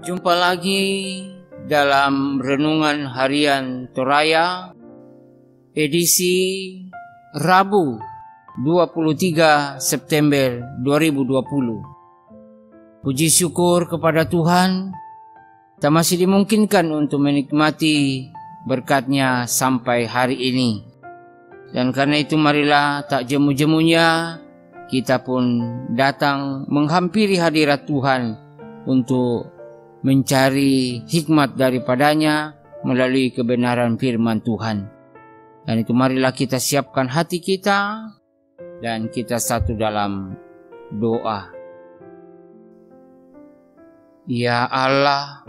Jumpa lagi dalam Renungan Harian Toraya, edisi Rabu 23 September 2020. Puji syukur kepada Tuhan, kita masih dimungkinkan untuk menikmati berkat-Nya sampai hari ini. Dan karena itu marilah tak jemu-jemunya kita pun datang menghampiri hadirat Tuhan untuk mencari hikmat daripadanya melalui kebenaran firman Tuhan. Dan itu marilah kita siapkan hati kita dan kita satu dalam doa. Ya Allah,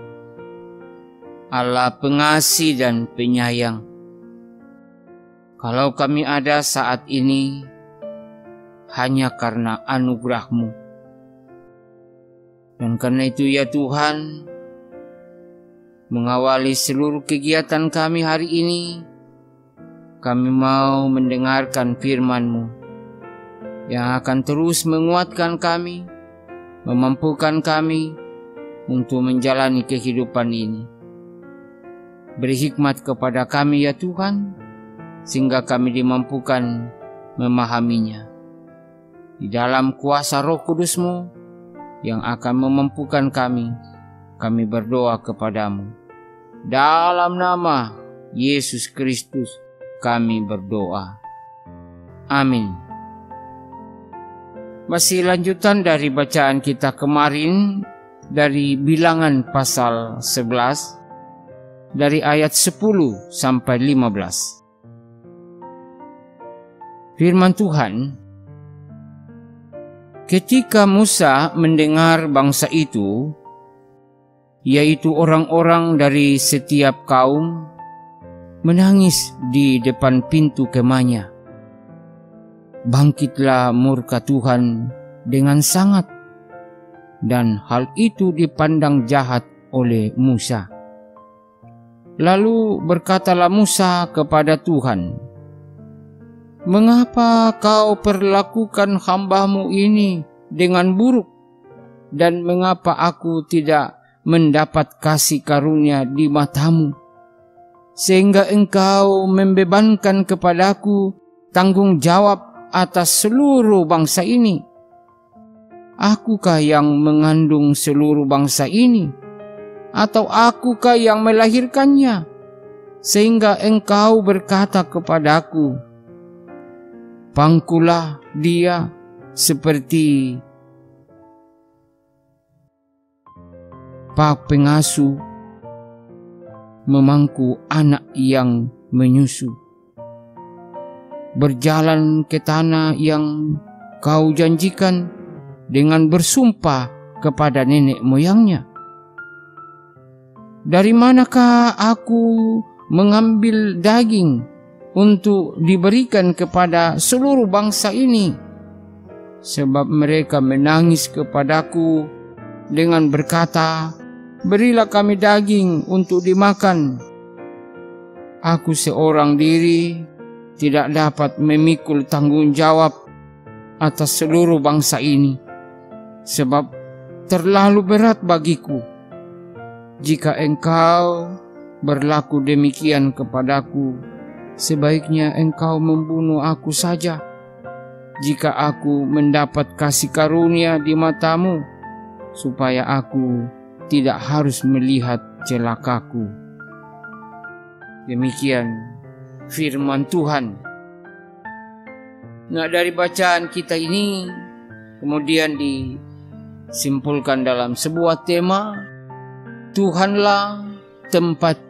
Allah pengasih dan penyayang, kalau kami ada saat ini hanya karena anugerah-Mu. Dan karena itu ya Tuhan, mengawali seluruh kegiatan kami hari ini, kami mau mendengarkan firman-Mu yang akan terus menguatkan kami, memampukan kami untuk menjalani kehidupan ini. Beri hikmat kepada kami ya Tuhan, sehingga kami dimampukan memahaminya. Di dalam kuasa Roh Kudus-Mu yang akan memampukan kami berdoa kepadamu. Dalam nama Yesus Kristus kami berdoa. Amin. Masih lanjutan dari bacaan kita kemarin dari Bilangan pasal 11 dari ayat 10 sampai 15. Firman Tuhan, ketika Musa mendengar bangsa itu, yaitu orang-orang dari setiap kaum, menangis di depan pintu kemahnya, bangkitlah murka Tuhan dengan sangat, dan hal itu dipandang jahat oleh Musa. Lalu berkatalah Musa kepada Tuhan, "Mengapa kau perlakukan hamba-Mu ini dengan buruk? Dan mengapa aku tidak mendapat kasih karunia di mata-Mu, sehingga Engkau membebankan kepadaku tanggung jawab atas seluruh bangsa ini? Akukah yang mengandung seluruh bangsa ini? Atau akukah yang melahirkannya? Sehingga Engkau berkata kepadaku, pangkulah dia seperti pak pengasuh memangku anak yang menyusu. Berjalan ke tanah yang Kau janjikan dengan bersumpah kepada nenek moyangnya. Dari manakah aku mengambil daging untuk diberikan kepada seluruh bangsa ini? Sebab mereka menangis kepadaku dengan berkata, berilah kami daging untuk dimakan. Aku seorang diri tidak dapat memikul tanggung jawab atas seluruh bangsa ini, sebab terlalu berat bagiku. Jika Engkau berlaku demikian kepadaku, sebaiknya Engkau membunuh aku saja, jika aku mendapat kasih karunia di mata-Mu, supaya aku tidak harus melihat celakaku." Demikian firman Tuhan. Nah, dari bacaan kita ini kemudian disimpulkan dalam sebuah tema, Tuhanlah tempat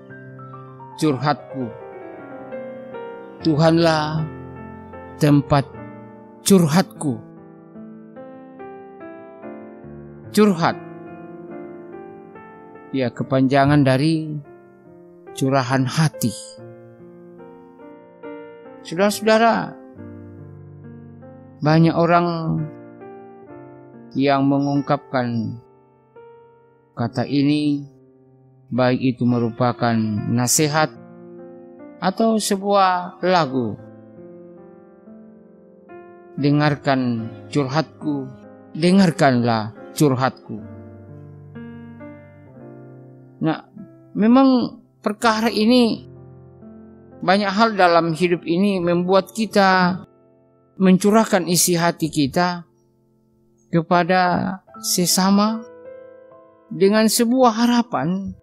curhatku. Tuhanlah tempat curhatku. Curhat, ya, kepanjangan dari curahan hati. Saudara-saudara, banyak orang yang mengungkapkan kata ini, baik itu merupakan nasihat atau sebuah lagu. Dengarkan curhatku, dengarkanlah curhatku. Nah, memang perkara ini, banyak hal dalam hidup ini membuat kita mencurahkan isi hati kita kepada sesama dengan sebuah harapan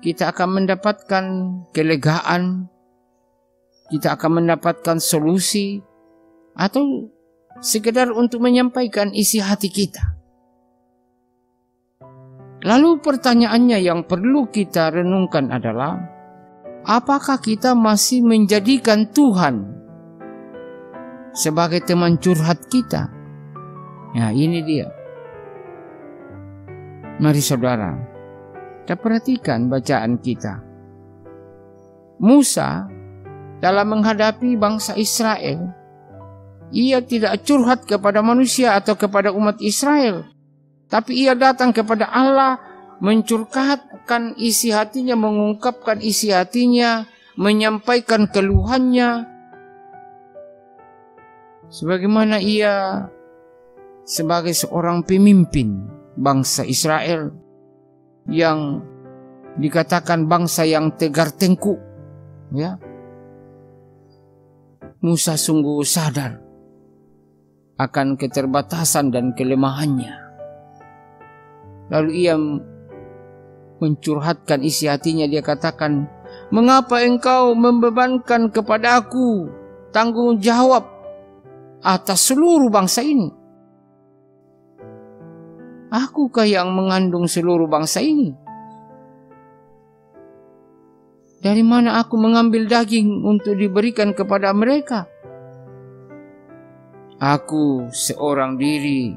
kita akan mendapatkan kelegaan, kita akan mendapatkan solusi, atau sekedar untuk menyampaikan isi hati kita. Lalu pertanyaannya yang perlu kita renungkan adalah, apakah kita masih menjadikan Tuhan sebagai teman curhat kita? Nah, ini dia. Mari saudara, kita perhatikan bacaan kita. Musa dalam menghadapi bangsa Israel, ia tidak curhat kepada manusia atau kepada umat Israel, tapi ia datang kepada Allah, mencurahkan isi hatinya, mengungkapkan isi hatinya, menyampaikan keluhannya, sebagaimana ia sebagai seorang pemimpin bangsa Israel yang dikatakan bangsa yang tegar tengkuk, ya. Musa sungguh sadar akan keterbatasan dan kelemahannya. Lalu ia mencurhatkan isi hatinya. Dia katakan, "Mengapa engkau membebankan kepada aku tanggung jawab atas seluruh bangsa ini? Akukah yang mengandung seluruh bangsa ini? Dari mana aku mengambil daging untuk diberikan kepada mereka? Aku seorang diri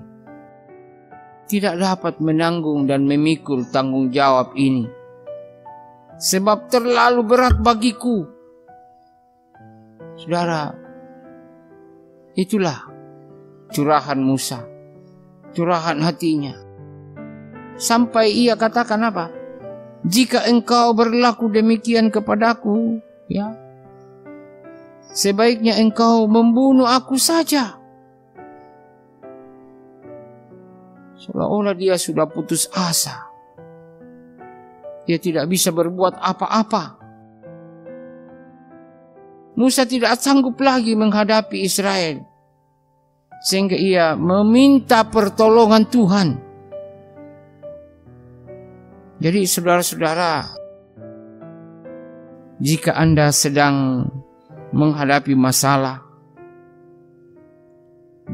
tidak dapat menanggung dan memikul tanggung jawab ini, sebab terlalu berat bagiku." Saudara, itulah curahan Musa, curahan hatinya. Sampai ia katakan apa? "Jika engkau berlaku demikian kepadaku, ya, sebaiknya engkau membunuh aku saja." Seolah-olah dia sudah putus asa. Dia tidak bisa berbuat apa-apa. Musa tidak sanggup lagi menghadapi Israel, sehingga ia meminta pertolongan Tuhan. Jadi saudara-saudara, jika Anda sedang menghadapi masalah,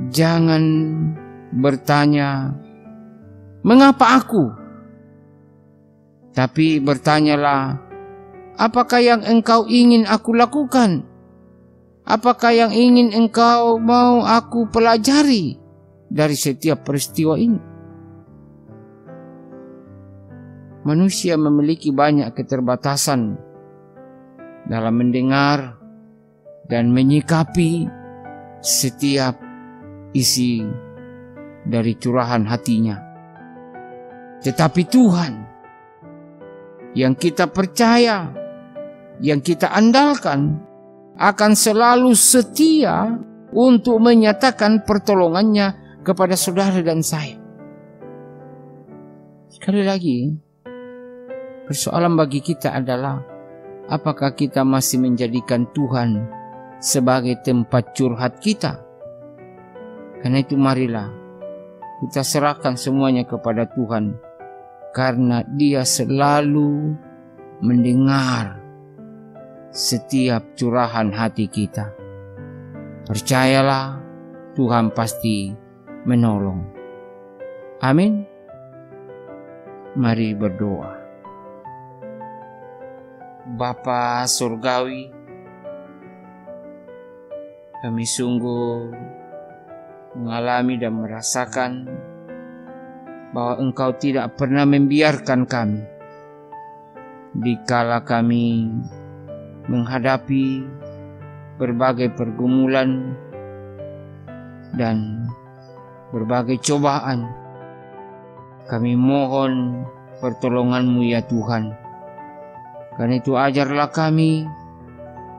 jangan bertanya, "Mengapa aku?" Tapi bertanyalah, "Apakah yang engkau ingin aku lakukan? Apakah yang ingin engkau mau aku pelajari dari setiap peristiwa ini?" Manusia memiliki banyak keterbatasan dalam mendengar dan menyikapi setiap isi dari curahan hatinya. Tetapi Tuhan yang kita percaya, yang kita andalkan, akan selalu setia untuk menyatakan pertolongannya kepada saudara dan saya. Sekali lagi, persoalan bagi kita adalah, apakah kita masih menjadikan Tuhan sebagai tempat curhat kita? Karena itu marilah kita serahkan semuanya kepada Tuhan, karena Dia selalu mendengar setiap curahan hati kita. Percayalah, Tuhan pasti menolong. Amin. Mari berdoa. Bapa Surgawi, kami sungguh mengalami dan merasakan bahwa Engkau tidak pernah membiarkan kami dikala kami menghadapi berbagai pergumulan dan berbagai cobaan. Kami mohon pertolongan-Mu ya Tuhan. Karena itu ajarlah kami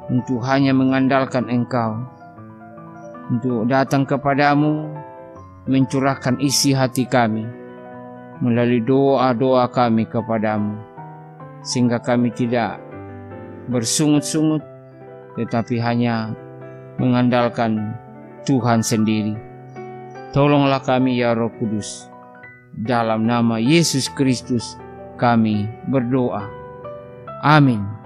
untuk hanya mengandalkan Engkau, untuk datang kepadamu, mencurahkan isi hati kami melalui doa-doa kami kepadamu. sehingga kami tidak bersungut-sungut, tetapi hanya mengandalkan Tuhan sendiri. Tolonglah kami ya Roh Kudus. Dalam nama Yesus Kristus kami berdoa. Amin.